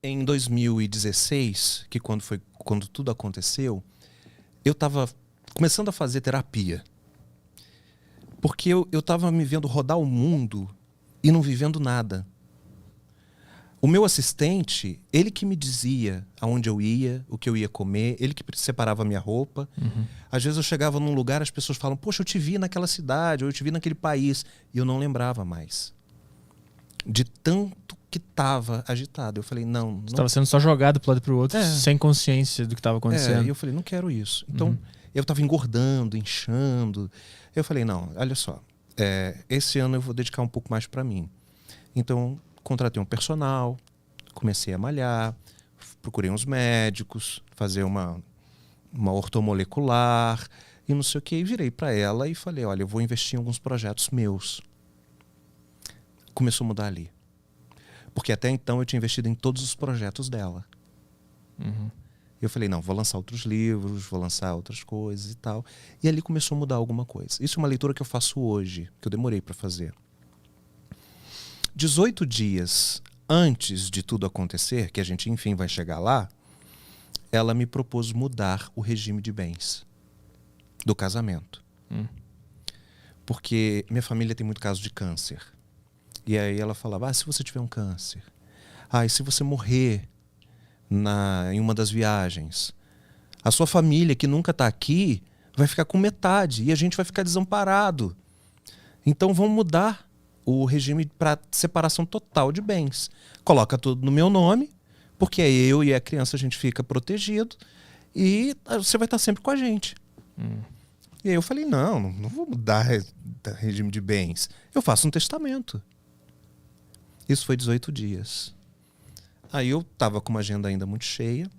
Em 2016, que quando tudo aconteceu, eu estava começando a fazer terapia. Porque eu estava me vendo rodar o mundo e não vivendo nada. O meu assistente, ele que me dizia aonde eu ia, o que eu ia comer, ele que separava a minha roupa. Às vezes eu chegava num lugar, as pessoas falam, poxa, eu te vi naquela cidade, ou eu te vi naquele país. E eu não lembrava mais. De tanto que estava agitado. Eu falei, não... Você estava sendo só jogado pro lado e pro outro, sem consciência do que estava acontecendo. E eu falei, não quero isso. Então, eu estava engordando, inchando. Eu falei, não, olha só, esse ano eu vou dedicar um pouco mais para mim. Então, contratei um personal, comecei a malhar, procurei uns médicos, fazer uma ortomolecular e não sei o que. E virei para ela e falei, olha, eu vou investir em alguns projetos meus. Começou a mudar ali. Porque até então eu tinha investido em todos os projetos dela. Eu falei, não, vou lançar outros livros, vou lançar outras coisas e tal. E ali começou a mudar alguma coisa. Isso é uma leitura que eu faço hoje, que eu demorei para fazer. 18 dias antes de tudo acontecer, que a gente enfim vai chegar lá, ela me propôs mudar o regime de bens do casamento. Porque minha família tem muito caso de câncer. E aí ela falava, se você tiver um câncer, e se você morrer em uma das viagens, a sua família que nunca está aqui vai ficar com metade e a gente vai ficar desamparado. Então vamos mudar o regime para separação total de bens. Coloca tudo no meu nome, porque eu e a criança a gente fica protegido e você vai estar sempre com a gente. E aí eu falei, não vou mudar regime de bens. Eu faço um testamento. Isso foi 18 dias. Aí eu estava com uma agenda ainda muito cheia.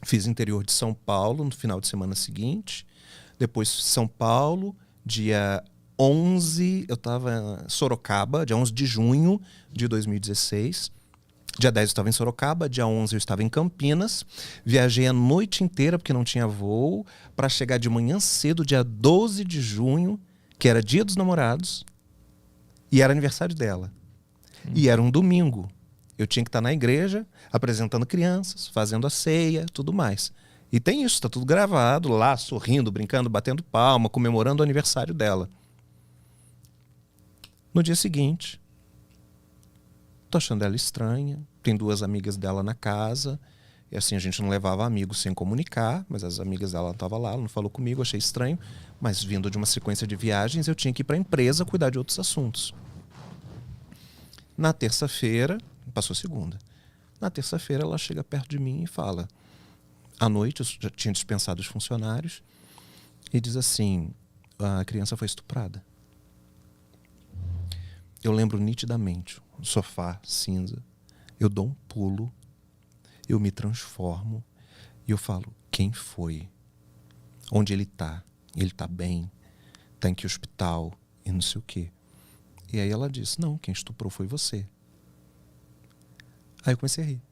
Fiz interior de São Paulo no final de semana seguinte. Depois São Paulo, dia 11, eu estava em Sorocaba, dia 11 de junho de 2016. Dia 10 eu estava em Sorocaba, dia 11 eu estava em Campinas. Viajei a noite inteira porque não tinha voo, para chegar de manhã cedo, dia 12 de junho, que era dia dos namorados, e era aniversário dela. E era um domingo. Eu tinha que estar na igreja, apresentando crianças, fazendo a ceia, tudo mais. E tem isso, está tudo gravado lá, sorrindo, brincando, batendo palma, comemorando o aniversário dela. No dia seguinte, tô achando ela estranha, tem 2 amigas dela na casa, e assim, a gente não levava amigos sem comunicar, mas as amigas dela não estavam lá, ela não falou comigo, achei estranho, mas vindo de uma sequência de viagens, eu tinha que ir para a empresa cuidar de outros assuntos. Na terça-feira, passou segunda. Na terça-feira ela chega perto de mim e fala, à noite eu já tinha dispensado os funcionários, e diz assim, a criança foi estuprada. Eu lembro nitidamente, o sofá cinza, eu dou um pulo, eu me transformo e eu falo, quem foi? Onde ele tá? Ele tá bem? Tá em que hospital? E não sei o quê. E aí ela disse, não, quem estuprou foi você. Aí eu comecei a rir.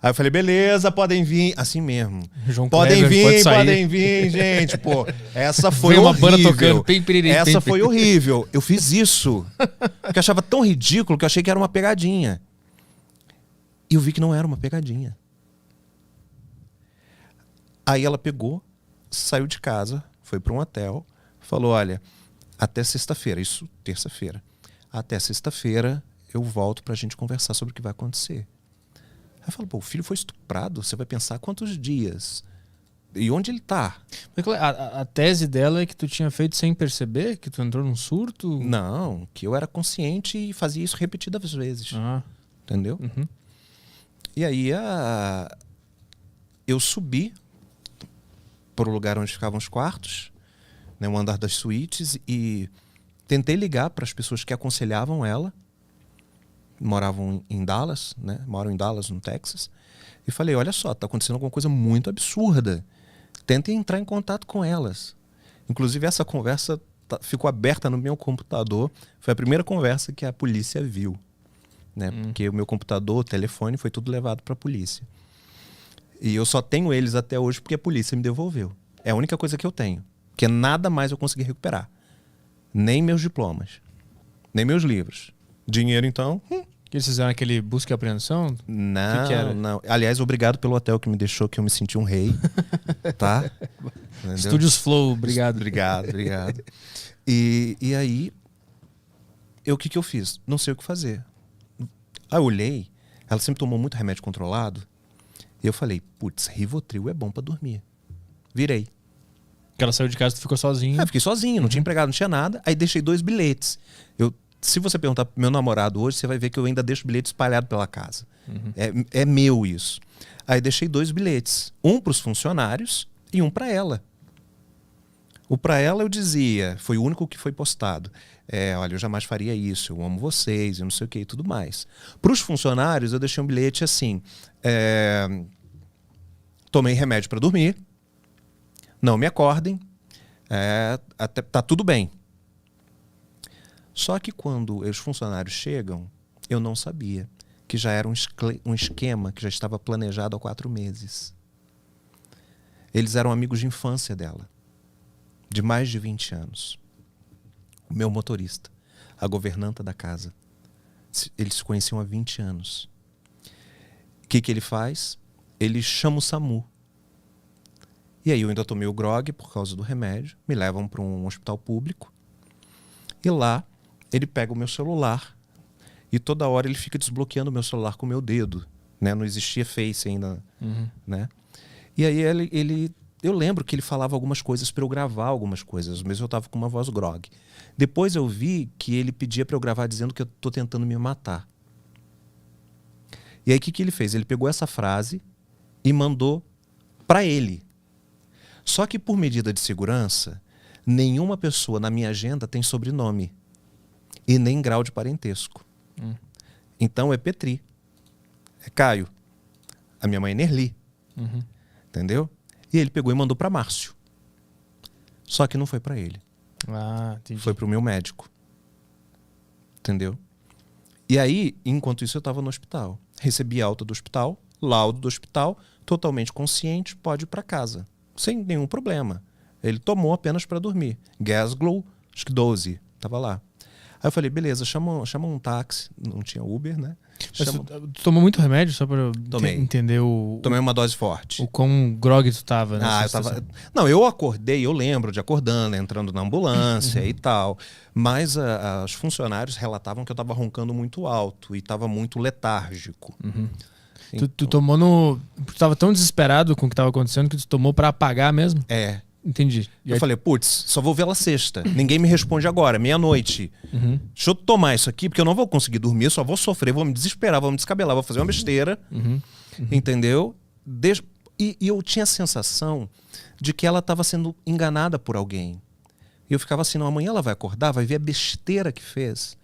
Aí eu falei, beleza, podem vir. Assim mesmo. João podem Kleber, podem vir, gente. Pô, essa foi Veio uma horrível. banda tocando. Essa foi horrível. Eu fiz isso. Porque eu achava tão ridículo que eu achei que era uma pegadinha. E eu vi que não era uma pegadinha. Aí ela pegou, saiu de casa, foi para um hotel, falou, olha, até sexta-feira, isso terça-feira. Até sexta-feira eu volto pra gente conversar sobre o que vai acontecer. Aí eu falo, pô, o filho foi estuprado, você vai pensar quantos dias? E onde ele tá? A tese dela é que tu tinha feito sem perceber? Que tu entrou num surto? Não, que eu era consciente e fazia isso repetidas vezes. Entendeu? E aí eu subi para o lugar onde ficavam os quartos, né, um andar das suítes, e tentei ligar para as pessoas que aconselhavam ela, moravam em Dallas, né, moram em Dallas, no Texas, e falei, olha só, tá acontecendo alguma coisa muito absurda, tentem entrar em contato com elas. Inclusive essa conversa ficou aberta no meu computador, foi a primeira conversa que a polícia viu, né, porque o meu computador, o telefone, foi tudo levado para a polícia. E eu só tenho eles até hoje porque a polícia me devolveu. É a única coisa que eu tenho. Porque nada mais eu consegui recuperar. Nem meus diplomas. Nem meus livros. Dinheiro, então, Que eles fizeram aquele busca e apreensão? Não, que era? não. Aliás, obrigado pelo hotel que me deixou, que eu me senti um rei. Tá? Entendeu? Estúdios Flow, obrigado. Obrigado. E aí, o que eu fiz? Não sei o que fazer. Aí eu olhei, ela sempre tomou muito remédio controlado, e eu falei, putz, Rivotril é bom pra dormir. Virei. Que ela saiu de casa e tu ficou sozinho. Fiquei sozinho, não tinha empregado, não tinha nada. Aí deixei 2 bilhetes. Se você perguntar pro meu namorado hoje, você vai ver que eu ainda deixo bilhete espalhado pela casa. É meu isso. Aí deixei 2 bilhetes. Um pros funcionários e um pra ela. O pra ela eu dizia, foi o único que foi postado. Olha, eu jamais faria isso, eu amo vocês, eu não sei o que e tudo mais. Pros funcionários eu deixei um bilhete assim, tomei remédio pra dormir, não me acordem, tá tudo bem. Só que quando os funcionários chegam, eu não sabia que já era um esquema que já estava planejado há 4 meses. Eles eram amigos de infância dela, de mais de 20 anos. O meu motorista, a governanta da casa. Eles se conheciam há 20 anos. O que ele faz? Ele chama o SAMU. E aí eu ainda tomei o grog por causa do remédio, me levam para um hospital público. E lá ele pega o meu celular e toda hora ele fica desbloqueando o meu celular com o meu dedo, né? Não existia Face ainda, né? E aí eu lembro que ele falava algumas coisas para eu gravar algumas coisas, mas eu estava com uma voz grog. Depois eu vi que ele pedia para eu gravar dizendo que eu estou tentando me matar. E aí o que ele fez? Ele pegou essa frase e mandou para ele. Só que por medida de segurança, nenhuma pessoa na minha agenda tem sobrenome e nem grau de parentesco. Então é Petri, é Caio, a minha mãe é Nerli, entendeu? E ele pegou e mandou para Márcio. Só que não foi para ele. Entendi. Foi para o meu médico. Entendeu? E aí, enquanto isso, eu estava no hospital. Recebi alta do hospital, laudo do hospital, totalmente consciente, pode ir para casa. Sem nenhum problema. Ele tomou apenas para dormir. Gasglow, acho que 12, tava lá. Aí eu falei, beleza, chama um táxi. Não tinha Uber, né? Mas tu tomou muito remédio só pra entender Tomei uma dose forte. O quão grog tu tava, né? Eu tava... Não, eu acordei, eu lembro de acordando, entrando na ambulância e tal. Mas os funcionários relatavam que eu tava roncando muito alto e tava muito letárgico. Então... Tu tomou no... Tu tava tão desesperado com o que tava acontecendo que tu tomou pra apagar mesmo? Entendi. Eu falei, putz, só vou vê-la sexta. Ninguém me responde agora, meia-noite. Deixa eu tomar isso aqui, porque eu não vou conseguir dormir, só vou sofrer, vou me desesperar, vou me descabelar, vou fazer uma besteira. Entendeu? E eu tinha a sensação de que ela estava sendo enganada por alguém. E eu ficava assim, não, amanhã ela vai acordar, vai ver a besteira que fez.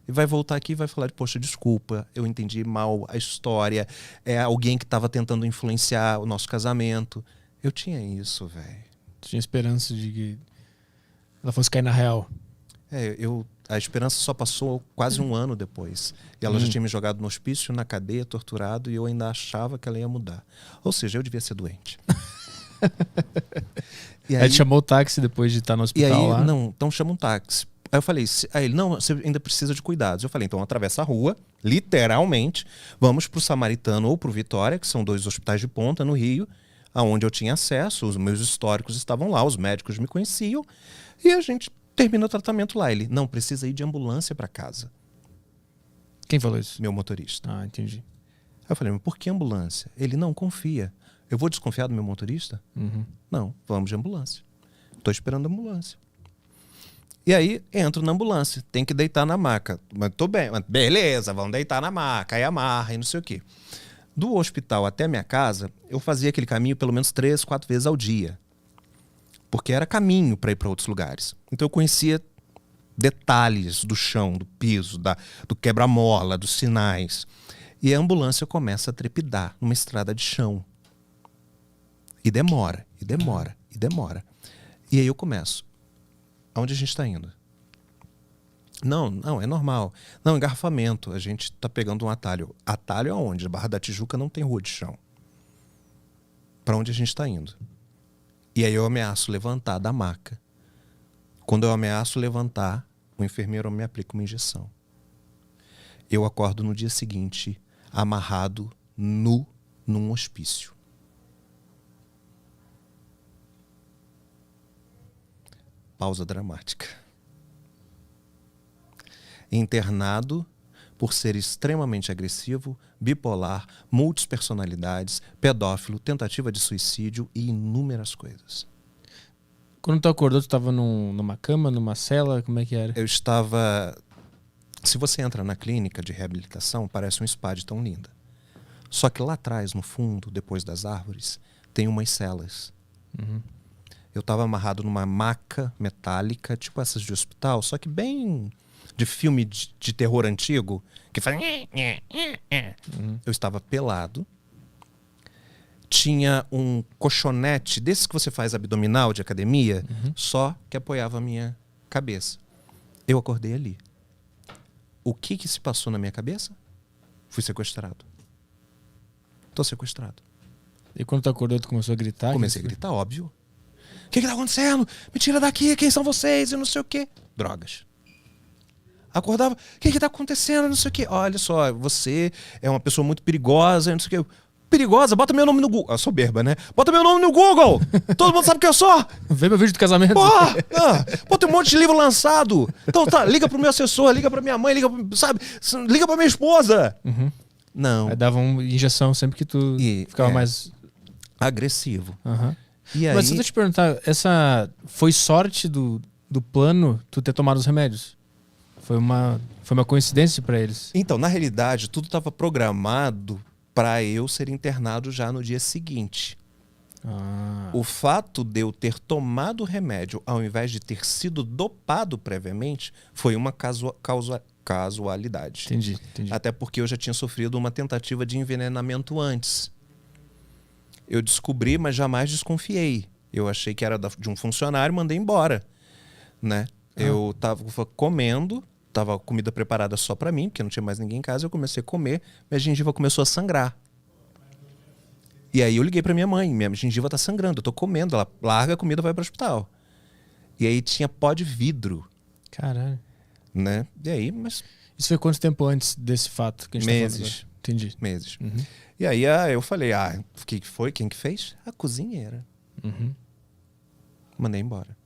E vai voltar aqui e vai falar, poxa, desculpa, eu entendi mal a história. É alguém que estava tentando influenciar o nosso casamento. Eu tinha isso, velho. Tinha esperança de que ela fosse cair na real. A esperança só passou quase 1 ano depois. E ela já tinha me jogado no hospício, na cadeia, torturado, e eu ainda achava que ela ia mudar. Ou seja, eu devia ser doente. E aí chamou o táxi depois de estar no hospital lá? Não, então chama um táxi. Aí eu falei, aí ele, não, você ainda precisa de cuidados. Eu falei, então atravessa a rua, literalmente, vamos pro Samaritano ou pro Vitória, que são 2 hospitais de ponta no Rio, aonde eu tinha acesso, os meus históricos estavam lá, os médicos me conheciam, e a gente termina o tratamento lá. Ele, não, precisa ir de ambulância para casa. Quem falou isso? Meu motorista. Entendi. Aí eu falei, mas por que ambulância? Ele, não, confia. Eu vou desconfiar do meu motorista? Não, vamos de ambulância. Estou esperando a ambulância. E aí, entro na ambulância, tem que deitar na maca. Mas tô bem, mas beleza, vamos deitar na maca, aí amarra e não sei o quê. Do hospital até a minha casa, eu fazia aquele caminho pelo menos 3, 4 vezes ao dia. Porque era caminho para ir para outros lugares. Então eu conhecia detalhes do chão, do piso, do quebra-mola, dos sinais. E a ambulância começa a trepidar numa estrada de chão. E demora, e demora, e demora. E aí eu começo. Aonde a gente está indo? Não, é normal. Não, engarrafamento. A gente tá pegando um atalho. Atalho aonde? A Barra da Tijuca não tem rua de chão. Para onde a gente tá indo? E aí eu ameaço levantar da maca. Quando eu ameaço levantar, o enfermeiro me aplica uma injeção. Eu acordo no dia seguinte, amarrado, nu, num hospício. Pausa dramática. Internado por ser extremamente agressivo, bipolar, multipersonalidades, pedófilo, tentativa de suicídio e inúmeras coisas. Quando tu acordou, tu estava numa cama, numa cela? Como é que era? Eu estava... Se você entra na clínica de reabilitação, parece um spa de tão linda. Só que lá atrás, no fundo, depois das árvores, tem umas celas. Uhum. Eu estava amarrado numa maca metálica, tipo essas de hospital, só que bem de filme de terror antigo, que faz... Uhum. Eu estava pelado. Tinha um colchonete, desses que você faz abdominal de academia, só que apoiava a minha cabeça. Eu acordei ali. O que se passou na minha cabeça? Fui sequestrado. Tô sequestrado. E quando tu acordou, tu começou a gritar? Comecei a gritar, óbvio. O que tá acontecendo? Me tira daqui, quem são vocês? Eu não sei o quê. Drogas. Acordava, o que tá acontecendo? Não sei o quê. Olha só, você é uma pessoa muito perigosa, não sei o quê. Perigosa? Bota meu nome no Google. Ah, soberba, né? Bota meu nome no Google! Todo mundo sabe quem eu sou! Vê meu vídeo do casamento. Pô, tem um monte de livro lançado. Então tá, liga pro meu assessor, liga pra minha mãe, liga pra minha esposa. Uhum. Não. Aí dava uma injeção sempre que tu ficava mais... agressivo. Uhum. E aí... Mas se eu te perguntar, essa foi sorte do plano tu ter tomado os remédios? Foi uma coincidência pra eles? Então, na realidade, tudo estava programado para eu ser internado já no dia seguinte. O fato de eu ter tomado o remédio ao invés de ter sido dopado previamente foi uma casualidade. Entendi. Até porque eu já tinha sofrido uma tentativa de envenenamento antes. Eu descobri, mas jamais desconfiei. Eu achei que era de um funcionário, mandei embora, né? Eu tava comendo, tava a comida preparada só para mim, porque não tinha mais ninguém em casa. Eu comecei a comer, minha gengiva começou a sangrar. E aí eu liguei para minha mãe, minha gengiva tá sangrando, eu tô comendo, ela larga a comida e vai para o hospital. E aí tinha pó de vidro. Caralho. Né? E aí, mas... Isso foi quanto tempo antes desse fato que a gente tá falando Meses. agora? Entendi. Meses. Uhum. E aí eu falei, o que foi? Quem que fez? A cozinheira. Uhum. Mandei embora.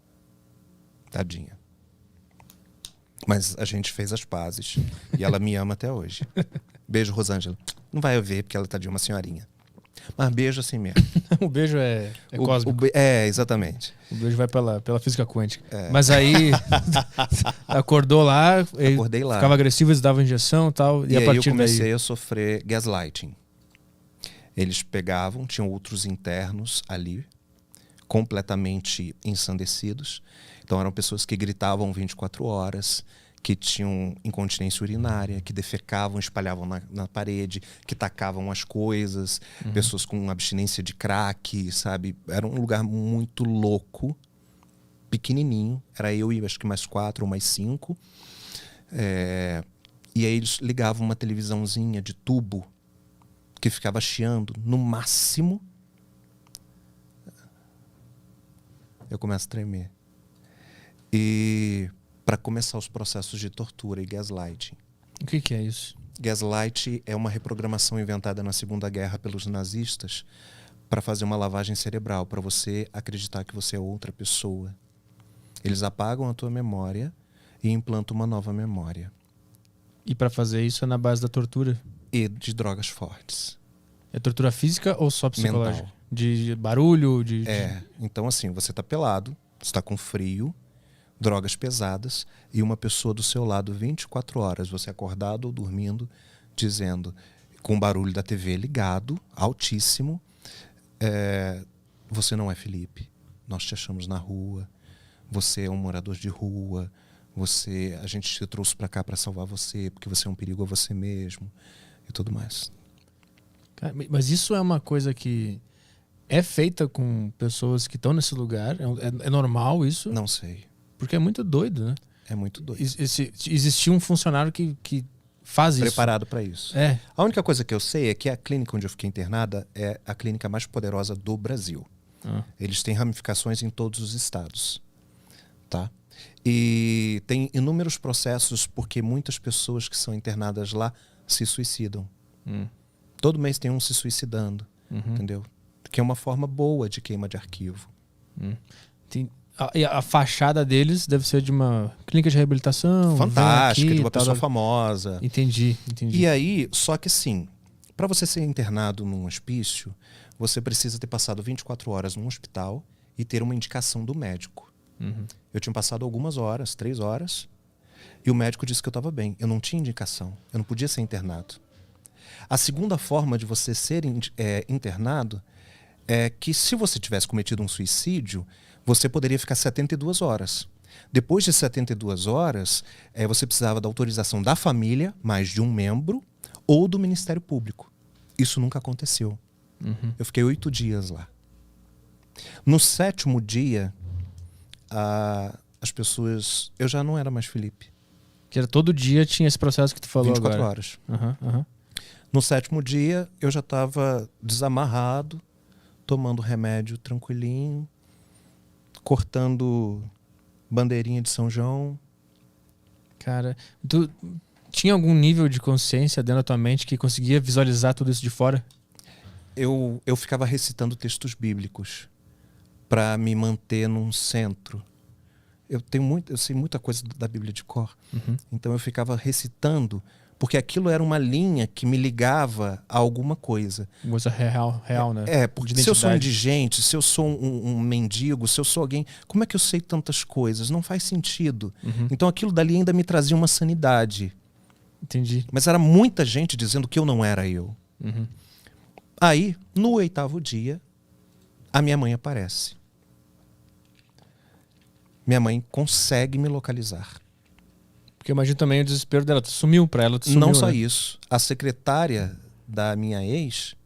Tadinha. Mas a gente fez as pazes. E ela me ama até hoje. Beijo, Rosângela. Não vai ver, porque ela tá de uma senhorinha. Mas beijo assim mesmo. O beijo é cósmico. Exatamente. O beijo vai pela física quântica. Mas aí acordou lá, acordei lá. Ficava agressivo, eles davam injeção e tal. E a aí partir eu comecei a sofrer gaslighting. Eles pegavam, tinham outros internos ali, completamente ensandecidos. Então eram pessoas que gritavam 24 horas, que tinham incontinência urinária, que defecavam, espalhavam na parede, que tacavam as coisas, pessoas com abstinência de crack, sabe? Era um lugar muito louco, pequenininho. Era eu e acho que mais 4 ou mais 5. E aí eles ligavam uma televisãozinha de tubo que ficava chiando no máximo. Eu começo a tremer. E para começar os processos de tortura e gaslighting. O que é isso? Gaslight é uma reprogramação inventada na Segunda Guerra pelos nazistas para fazer uma lavagem cerebral, para você acreditar que você é outra pessoa. Eles apagam a tua memória e implantam uma nova memória. E para fazer isso é na base da tortura? E de drogas fortes. É tortura física ou só psicológica? Mental. De barulho? Então assim, você tá pelado, você tá com frio, drogas pesadas e uma pessoa do seu lado 24 horas, você acordado ou dormindo, dizendo, com o barulho da TV ligado, altíssimo, você não é Felipe, nós te achamos na rua, você é um morador de rua, a gente te trouxe para cá para salvar você, porque você é um perigo a você mesmo e tudo mais. Cara, mas isso é uma coisa que é feita com pessoas que estão nesse lugar? É normal isso? Não sei. Porque é muito doido, né? É muito doido. Existia um funcionário que faz isso. Preparado para isso. A única coisa que eu sei é que a clínica onde eu fiquei internada é a clínica mais poderosa do Brasil. Eles têm ramificações em todos os estados. Tá? E tem inúmeros processos porque muitas pessoas que são internadas lá se suicidam. Todo mês tem um se suicidando, entendeu? Que é uma forma boa de queima de arquivo. E a fachada deles deve ser de uma clínica de reabilitação. Fantástica, aqui, de uma pessoa famosa. Entendi. E aí, só que assim, para você ser internado num hospício, você precisa ter passado 24 horas num hospital e ter uma indicação do médico. Eu tinha passado algumas horas, 3 horas, e o médico disse que eu estava bem. Eu não tinha indicação, eu não podia ser internado. A segunda forma de você ser internado é que se você tivesse cometido um suicídio, você poderia ficar 72 horas. Depois de 72 horas, você precisava da autorização da família, mais de um membro, ou do Ministério Público. Isso nunca aconteceu. Eu fiquei 8 dias lá. No 7º dia, as pessoas... Eu já não era mais Felipe. Que era todo dia tinha esse processo que tu falou 24 agora. horas. No 7º dia, eu já estava desamarrado, tomando remédio tranquilinho, cortando bandeirinha de São João. Cara, tu tinha algum nível de consciência dentro da tua mente que conseguia visualizar tudo isso de fora? Eu ficava recitando textos bíblicos para me manter num centro. Eu sei muita coisa da Bíblia de cor. Então eu ficava recitando, porque aquilo era uma linha que me ligava a alguma coisa. Coisa real, né? Porque se eu sou indigente, se eu sou um mendigo, se eu sou alguém... Como é que eu sei tantas coisas? Não faz sentido. Então aquilo dali ainda me trazia uma sanidade. Entendi. Mas era muita gente dizendo que eu não era eu. Aí, no 8º dia, a minha mãe aparece. Minha mãe consegue me localizar. Porque eu imagino também o desespero dela. Tu sumiu pra ela, tu sumiu, Não só né? isso. A secretária da minha ex,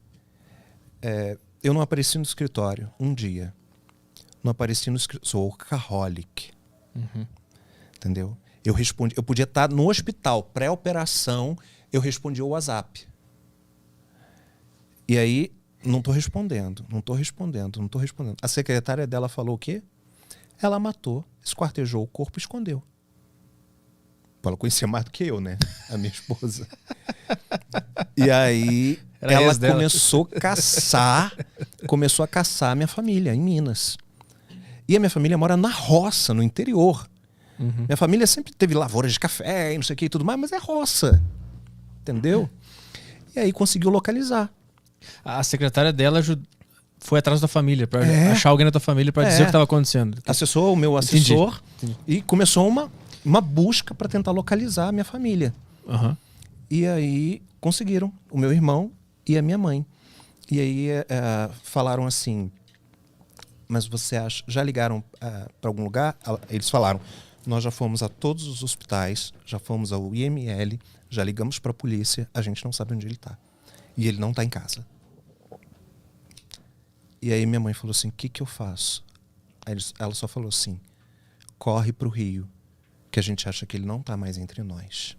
eu não apareci no escritório um dia. Não apareci no escritório. Sou workaholic. Entendeu? Eu podia estar no hospital, pré-operação, eu respondi o WhatsApp. E aí, não tô respondendo. A secretária dela falou o quê? Ela matou, esquartejou o corpo e escondeu. Ela conhecia mais do que eu, né? A minha esposa. E aí, ela começou a caçar a minha família em Minas. E a minha família mora na roça, no interior. Minha família sempre teve lavouras de café e não sei o que e tudo mais, mas é roça. Entendeu? E aí conseguiu localizar. A secretária dela foi atrás da família, pra achar alguém da tua família pra dizer o que estava acontecendo. Acessou o meu assessor. Entendi. E começou uma busca para tentar localizar a minha família. E aí conseguiram, o meu irmão e a minha mãe. E aí falaram assim, mas você acha, já ligaram para algum lugar? Eles falaram, nós já fomos a todos os hospitais, já fomos ao IML, já ligamos para a polícia, a gente não sabe onde ele está. E ele não está em casa. E aí minha mãe falou assim, o que eu faço? Aí ela só falou assim, corre pro Rio, que a gente acha que ele não está mais entre nós.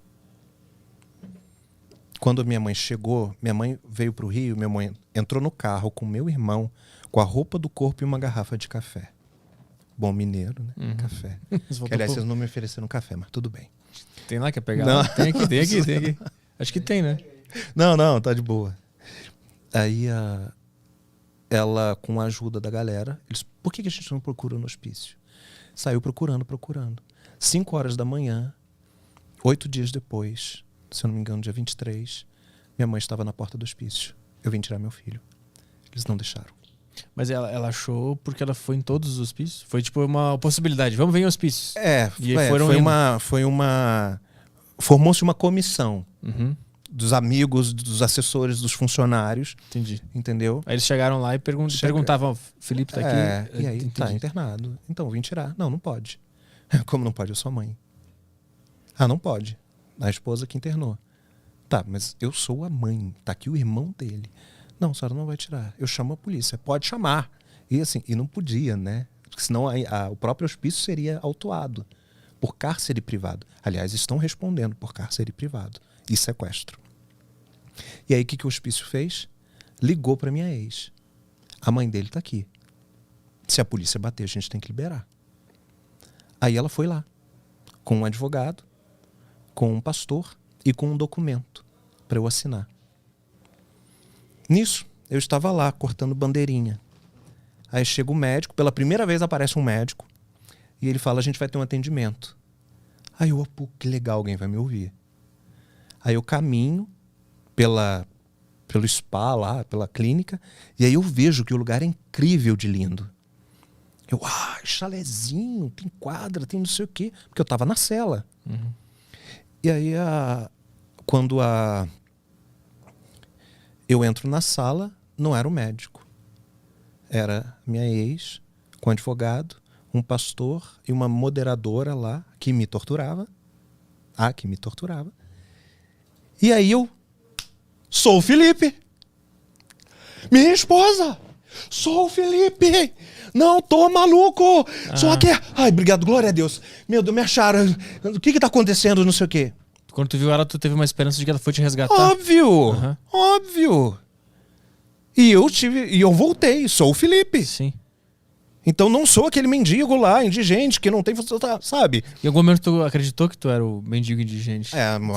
Quando minha mãe chegou, minha mãe veio pro Rio, minha mãe entrou no carro com meu irmão, com a roupa do corpo e uma garrafa de café. Bom mineiro, né? Café. Que, aliás, vocês não me ofereceram café, mas tudo bem. Tem lá, quer pegar? Não. Lá? Tem aqui. Acho que tem, né? Não, tá de boa. Aí ela, com a ajuda da galera, por que a gente não procura no hospício? Saiu procurando. 5 horas da manhã, 8 dias depois, se eu não me engano, dia 23, minha mãe estava na porta do hospício. Eu vim tirar meu filho. Eles não deixaram. Mas ela achou porque ela foi em todos os hospícios? Foi tipo uma possibilidade. Vamos ver em hospícios. Formou-se uma comissão dos amigos, dos assessores, dos funcionários. Entendi. Entendeu? Aí eles chegaram lá e perguntavam, Felipe tá aqui? E aí, tá internado. Então, eu vim tirar. Não pode. Como não pode? Eu sou a mãe. Não pode. A esposa que internou. Tá, mas eu sou a mãe. Tá aqui o irmão dele. Não, a senhora não vai tirar. Eu chamo a polícia. Pode chamar. E assim, e não podia, né? Porque senão o próprio hospício seria autuado por cárcere privado. Aliás, estão respondendo por cárcere privado e sequestro. E aí, o que o hospício fez? Ligou para minha ex. A mãe dele tá aqui. Se a polícia bater, a gente tem que liberar. Aí ela foi lá, com um advogado, com um pastor e com um documento para eu assinar. Nisso, eu estava lá, cortando bandeirinha. Aí chega o médico, pela primeira vez aparece um médico, e ele fala, a gente vai ter um atendimento. Aí eu, pô, que legal, alguém vai me ouvir. Aí eu caminho pelo spa lá, pela clínica, e aí eu vejo que o lugar é incrível de lindo. Eu, chalezinho, tem quadra, tem não sei o quê, porque eu tava na cela. Uhum. E aí, quando eu entro na sala, não era o médico. Era minha ex, com um advogado, um pastor e uma moderadora lá, que me torturava. Que me torturava. E aí eu, sou o Felipe. Minha esposa. Sou o Felipe. Não tô maluco. Só que... Ai, obrigado, glória a Deus. Meu Deus, me acharam. O que tá acontecendo? Não sei o quê. Quando tu viu ela, tu teve uma esperança de que ela foi te resgatar? Óbvio. Uhum. Óbvio. E eu voltei. Sou o Felipe. Sim. Então não sou aquele mendigo lá, indigente, que não tem... Sabe? Em algum momento tu acreditou que tu era o mendigo indigente?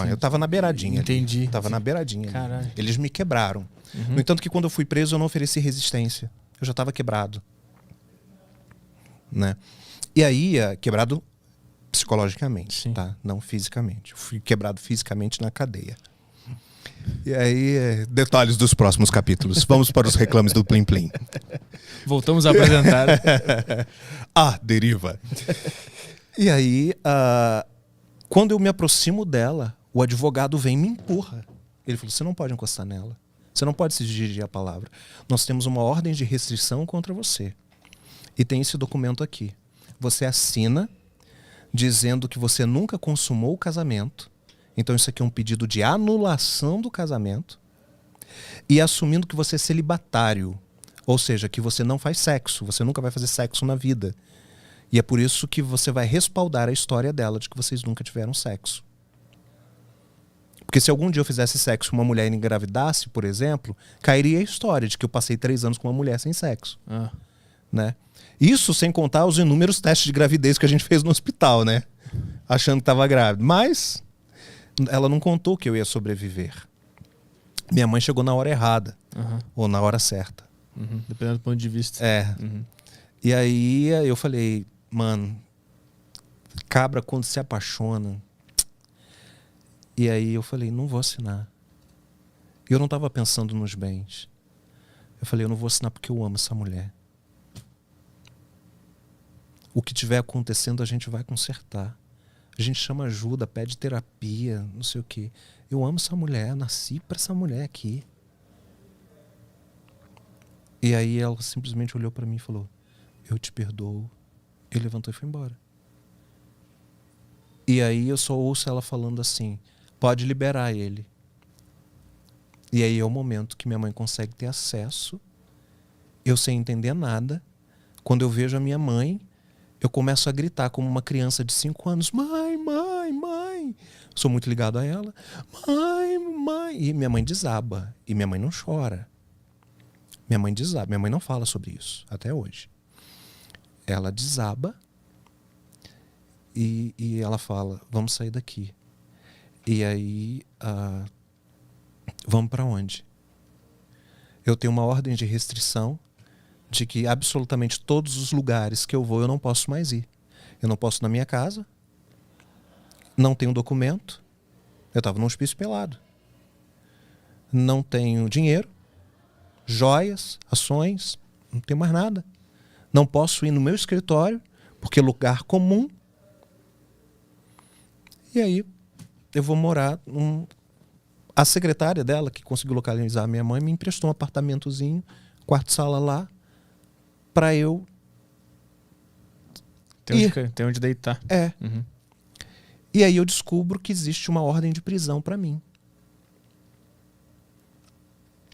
Eu tava na beiradinha. Entendi. Tava na beiradinha. Caralho. Eles me quebraram. Uhum. No entanto que quando eu fui preso eu não ofereci resistência. Eu já tava quebrado. Né? E aí, quebrado psicologicamente, Sim. tá? Não fisicamente. Eu fui quebrado fisicamente na cadeia. E aí, detalhes dos próximos capítulos. Vamos para os reclames do Plim Plim. Voltamos a apresentar. Deriva. E aí, quando eu me aproximo dela, o advogado vem e me empurra. Ele falou, você não pode encostar nela. Você não pode se dirigir à palavra. Nós temos uma ordem de restrição contra você. E tem esse documento aqui. Você assina dizendo que você nunca consumou o casamento. Então isso aqui é um pedido de anulação do casamento. E assumindo que você é celibatário. Ou seja, que você não faz sexo. Você nunca vai fazer sexo na vida. E é por isso que você vai respaldar a história dela de que vocês nunca tiveram sexo. Porque se algum dia eu fizesse sexo com uma mulher e engravidasse, por exemplo, cairia a história de que eu passei 3 anos com uma mulher sem sexo. Né? Isso sem contar os inúmeros testes de gravidez que a gente fez no hospital, né? Achando que estava grávida. Mas ela não contou que eu ia sobreviver. Minha mãe chegou na hora errada. Ou na hora certa. Dependendo do ponto de vista. E aí eu falei, mano, cabra quando se apaixona... E aí eu falei, não vou assinar. E eu não estava pensando nos bens. Eu falei, eu não vou assinar porque eu amo essa mulher. O que tiver acontecendo a gente vai consertar. A gente chama ajuda, pede terapia, não sei o quê. Eu amo essa mulher, nasci para essa mulher aqui. E aí ela simplesmente olhou para mim e falou, eu te perdoo. E levantou e foi embora. E aí eu só ouço ela falando assim, pode liberar ele. E aí é o momento que minha mãe consegue ter acesso. Eu sem entender nada. Quando eu vejo a minha mãe, eu começo a gritar como uma criança de 5 anos. Mãe, mãe, mãe. Sou muito ligado a ela. Mãe, mãe. E minha mãe desaba. E minha mãe não chora. Minha mãe desaba. Minha mãe não fala sobre isso até hoje. Ela desaba. E ela fala, vamos sair daqui. E aí, vamos para onde? Eu tenho uma ordem de restrição de que absolutamente todos os lugares que eu vou, eu não posso mais ir. Eu não posso ir na minha casa, não tenho documento, eu estava num hospício pelado. Não tenho dinheiro, joias, ações, não tenho mais nada. Não posso ir no meu escritório, porque é lugar comum. E aí, eu vou morar A secretária dela, que conseguiu localizar a minha mãe, me emprestou um apartamentozinho, quarto-sala lá, pra eu... Tem onde deitar. E aí eu descubro que existe uma ordem de prisão pra mim.